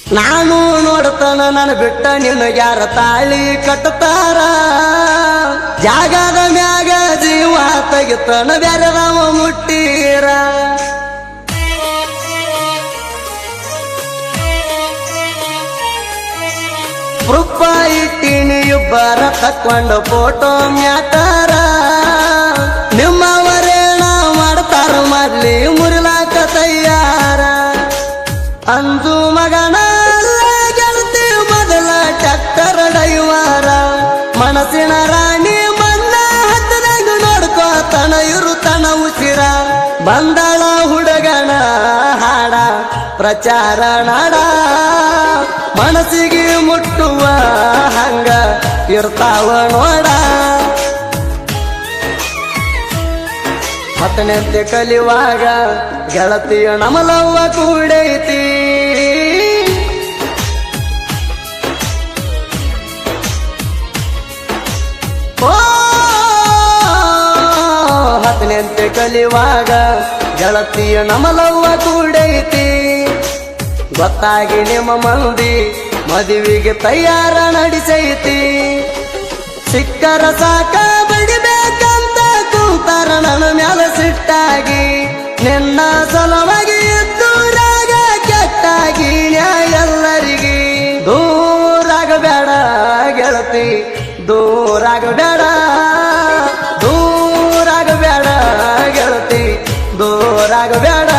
ನಾನು ನೋಡ್ತಾನ ನನ್ನ ಬಿಟ್ಟ ನಿನಗ್ಯಾರ ತಾಳಿ ಕಟ್ಟತಾರ ಜಾಗದ ಮ್ಯಾಗ ಜೀವ ತೆಗಿತಾನ ಬ್ಯಾರೆ ರಾಮ ಮುಟ್ಟೀರ ಪ್ರೂಫ ಇಟ್ಟಿನಿ ಇಬ್ಬರ ತಕ್ಕೊಂಡು ಫೋಟೋ ಮ್ಯಾಟಾರ ನಿಮ್ಮವರೇಣ ಮಾಡ್ತಾರ ಮಾಡ್ಲಿ ಮುರಿಲಾಕ ತಯ್ಯಾರ ಅಂಜು ಮಗನ ಗೆಳತಿ ಮೊದಲ ಟ್ಯಾಕ್ಟರ್ ಡೈವರ ಮನಸ್ಸಿನ ರಾಣಿ ಬಂದ ಹತ್ತದಾಗ ನೋಡ್ಕೋತನ ಇರುತನ ಉಸಿರ ಬಂದಳ ಹುಡುಗನ ಹಾಡ ಪ್ರಚಾರ ನಾಡ ಮನಸ್ಸಿಗೆ ಮುಟ್ಟುವ ಹಂಗ ಇರ್ತಾವ ನೋಡ ಹತ್ತನೆಂತೆ ಕಲಿಯುವಾಗ ಗೆಳತಿಯ ನಮಲವ್ವ ಕೂಡೈತಿ ಓ ಹತ್ತನೆಂತೆ ಕಲಿಯುವಾಗ ಗೆಳತಿಯ ನಮಲವ್ವ ಕೂಡೈತಿ ಗೊತ್ತಾಗಿ ನಿಮ್ಮ ಮಂದಿ ಮದುವೆಗೆ ತಯಾರ ನಡೆಸೈತಿ ಸಿಕ್ಕರ ಸಾಕ ಬಡಿಬೇಕಂತ ಕೂತಾರ ನನ್ನ ಮ್ಯಾಲ ಸಿಟ್ಟಾಗಿ ನಿನ್ನ ಸಲವಾಗಿ ದೂರಾಗ ಕೆಟ್ಟಾಗಿ ಎಲ್ಲರಿಗೆ ದೂರಾಗಬೇಡ ಗೆಳತಿ ದೂರಾಗಬೇಡ ದೂರಾಗಬೇಡ ಗೆಳತಿ ದೂರಾಗಬೇಡ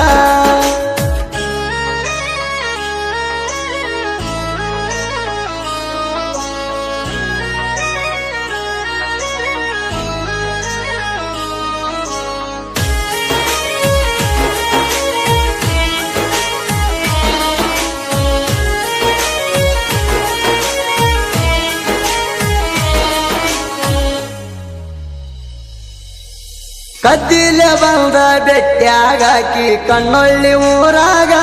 ಕದ್ದಿಲೆ ಬಂದ ಬೆಟ್ಟ್ಯಾಗಾಕಿ ಕಣ್ಣೊಳ್ಳಿ ಊರಾಗ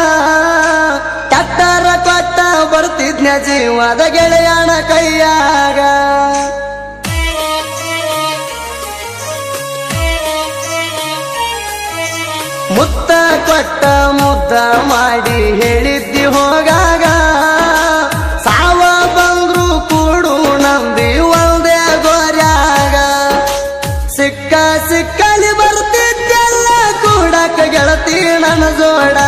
ಟ್ಯಾಕ್ಟರ ಕೊಟ್ಟ ಬರ್ತಿದ್ನ ಜೀವದ ಗೆಳೆಯನ ಕೈಯಾಗ ಮುತ್ತ ಕೊಟ್ಟ ಮುದ್ದ ಮಾಡಿ ಹೇಳಿದ್ದಿ ಹೋಗಾಗ ಸಾವ ಬಂದ್ರು ಕೂಡು ನಂಬಿ ಒಂದೇ ಗೋರ್ಯಾಗ ಸಿಕ್ಕ ಸಿಕ್ಕಲಿ ಬರ್ತಿದ್ದೆಲ್ಲ ಕೂಡಕ ಗೆಳತಿ ನನ್ನ ಜೋಡ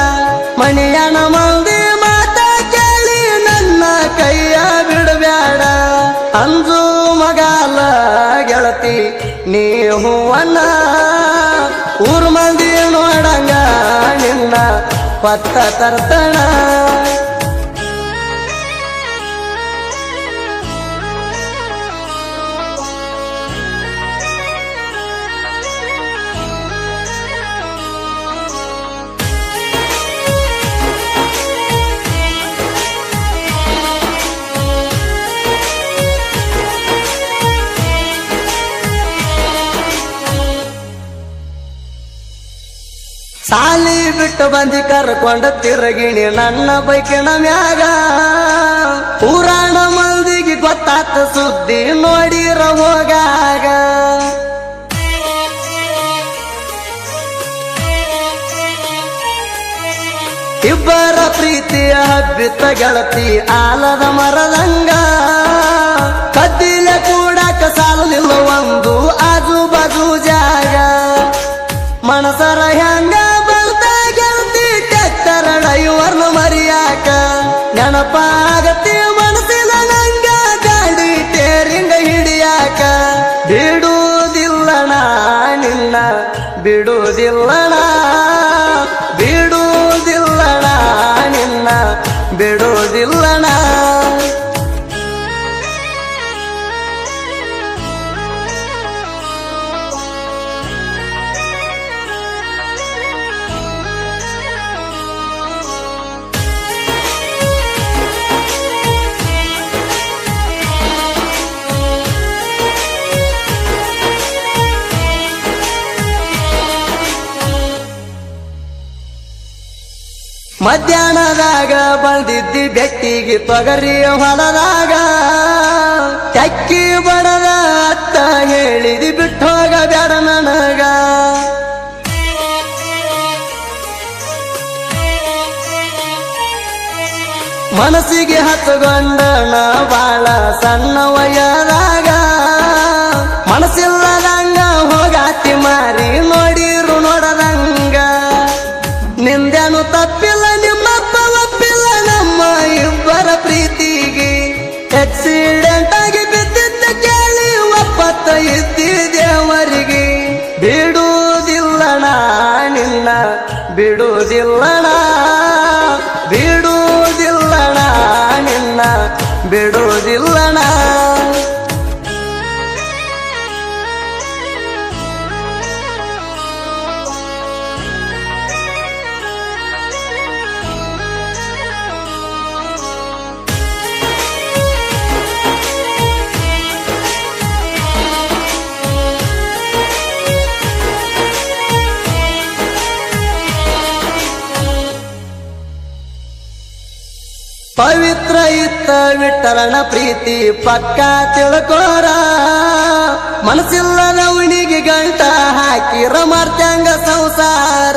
ಮಣಿಯನ ಮಂದಿ ಮಾತ ಕೇಳಿ ನನ್ನ ಕೈಯ ಬಿಡಬ್ಯಾಡ ಅಂಜು ಮಗಾಲ ಗೆಳತಿ ನೀ ಹೂವನ್ನ ಊರ್ ಮಂದಿ ನೋಡಂಗ ನಿನ್ನ ಪತ್ತ ತರ್ತಣ ಸಾಲಿ ಬಿಟ್ಟು ಬಂದಿ ಕರ್ಕೊಂಡ ತಿರುಗಿಣಿ ನನ್ನ ಬೈಕಿನ ಮ್ಯಾಗ ಪುರಾಣ ಮಂದಿಗೆ ಗೊತ್ತಾತ ಸುದ್ದಿ ನೋಡಿರ ಹೋಗಾಗ ಇಬ್ಬರ ಪ್ರೀತಿಯ ಹಬ್ಬಿತ ಗೆಳತಿ ಆಲದ ಮರದಂಗ ಕದ್ದಿಲೆ ಕೂಡಕ ಸಾಲಲಿಲ್ಲ ಒಂದು ಆಜು ಬಾಜು ಜಾಗ ಮನಸರ ಹೆಂಗ ಬರ್ತ ಗೆಳತಿ ಟ್ಯಾಕ್ಟರ್ ಡೈವರ್ನ ಮರಿಯಾಕ ನೆನಪಾಗತಿ ಮನಸ್ಸಿನ ನಂಗ ಗಾಡಿ ಟೇರಿಂಗ ಹಿಡಿಯಾಕ ಬಿಡುವುದಿಲ್ಲಣ ನಿನ್ನ ಬಿಡುವುದಿಲ್ಲಣ ಬಿಡುವುದಿಲ್ಲಣ ನಿನ್ನ ಬಿಡುವುದಿಲ್ಲಣ ಮಧ್ಯಾಹ್ನದಾಗ ಬಂದಿದ್ದಿ ಬೆಟ್ಟಿಗೆ ತೊಗರಿ ಹೊಲದಾಗ ಚಕ್ಕಿ ಬಡದ ಅತ್ತ ಹೇಳಿದಿ ಬಿಟ್ಟು ಹೋಗಬೇಡ ನನಗ ಮನಸ್ಸಿಗೆ ಹತ್ತುಗೊಂಡನ ಬಾಳ ಸಣ್ಣ ವಯದಾಗ ಮನಸ್ಸಿಲ್ಲದಂಗ ಹೋಗಾತಿ ಮಾರಿ ನೋಡಿರು ನೋಡದಂಗ ನಿಂದೇನು ತಪ್ಪಿಲ್ಲ ನಿಮ್ಮಪ್ಪ ಒಪ್ಪಿಲ್ಲ ನಮ್ಮ ಇಬ್ಬರ ಪ್ರೀತಿಗೆ ಆಕ್ಸಿಡೆಂಟ್ ಆಗಿ ಬಿದ್ದಿದ್ದ ಕೇಳಿ ಒಪ್ಪತ್ತ ಇದ್ದಿದ್ದೇವರಿಗೆ ಬಿಡುವುದಿಲ್ಲಣ ನಿನ್ನ ಬಿಡುವುದಿಲ್ಲಣ ಬಿಡುವುದಿಲ್ಲಣ ನಿನ್ನ ಬಿಡುವುದಿಲ್ಲಣ ಪವಿತ್ರ ಇತ್ತ ವಿಠಲನ ಪ್ರೀತಿ ಪಕ್ಕ ತಿಳ್ಕೋರ ಮನಸ್ಸಿಲ್ಲದವನಿಗೆ ಗಂಟ ಹಾಕಿರ ಮಾರ್ತ್ಯಾಂಗ ಸಂಸಾರ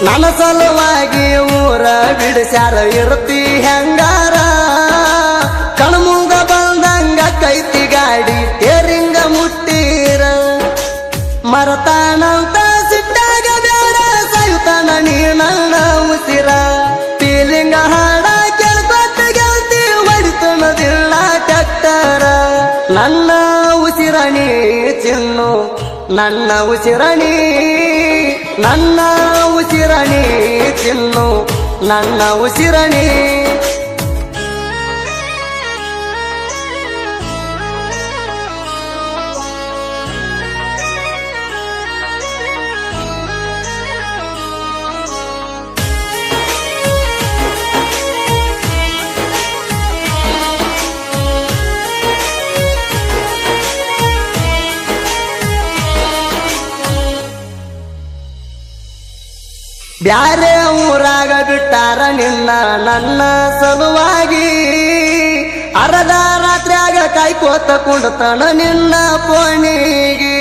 ನನ್ನ ಸಲುವಾಗಿ ಊರ ಬಿಡಿಸ್ಯಾರ ಇರ್ತಿ ಹೆಂಗಾರ ಕಣ್ಮುಂಗ ಬಂದಂಗ ಕೈತಿ ಗಾಡಿ ಟೇರಿಂಗ ಮುಟ್ಟೀರ ಮರತಾನಂತ ಸಿಟ್ಟಾಗ ಬೇಡ ಸಾಯುತ್ತಾನ ನೀ ನನ್ನ ಉಸಿರ ಫೀಲಿಂಗ ಹಾಡ ಕೇಳ್ಕೊತ ಗೆಲ್ತಿ ಹೊಡಿತನದಿಲ್ಲ ಟ್ಯಾಕ್ಟರ ನನ್ನ ಉಸಿರಣಿ ಚಿನ್ನು ನನ್ನ ಉಸಿರಣಿ ನನ್ನ ಉಸಿರಣಿ ಚಿನ್ನು ನನ್ನ ಉಸಿರಣಿ ಬ್ಯಾರೆ ಊರಾಗ ಬಿಟ್ಟಾರ ನಿನ್ನ ನನ್ನ ಸಲುವಾಗಿ ಅರ್ಧ ರಾತ್ರಿಯಾಗ ಕಾಯ್ಕೋತ ಕುಂಡತನ ನಿನ್ನ ಪೋಣಿಗೆ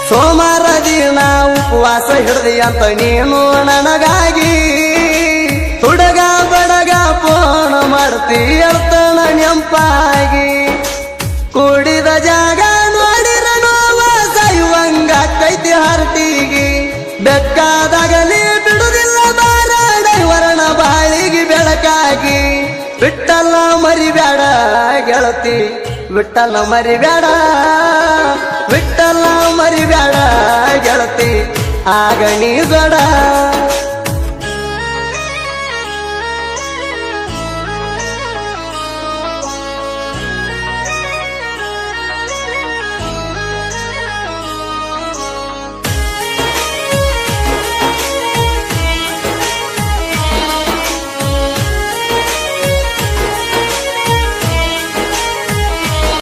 ಸೋಮವಾರ ದಿನ ಉಪವಾಸ ಹಿಡ್ದಿ ಅಂತ ನೀನು ನನಗಾಗಿ ಹುಡುಗ ಬಡಗ ಫೋನ್ ಮಾಡ್ತಿ ಅರ್ತನ ನೆಂಪಾಗಿ ಕೂಡಿದ ಜಾಗ ನೋಡಿರ ನೋವ ಸಾಯುವಂಗ ಕೈತಿ ಹಾರ್ಟಿಗೆ ಬೆಕ್ಕಾದಾಗಲಿ ಬಿಡುದಿಲ್ಲ ಬಾರ ಡೈವರನ ಬಾಳಿಗೆ ಬೆಳಕಾಗಿ ಬಿಟ್ಟಲ್ಲ ಮರಿಬೇಡ ಗೆಳತಿ ಬಿಟ್ಟಲ್ಲ ಮರಿಬೇಡ ಬಿಟ್ಟಲ್ಲ ಮರಿಬೇಡ ಗೆಳತಿ ಆಗ ನೀ ಜಡ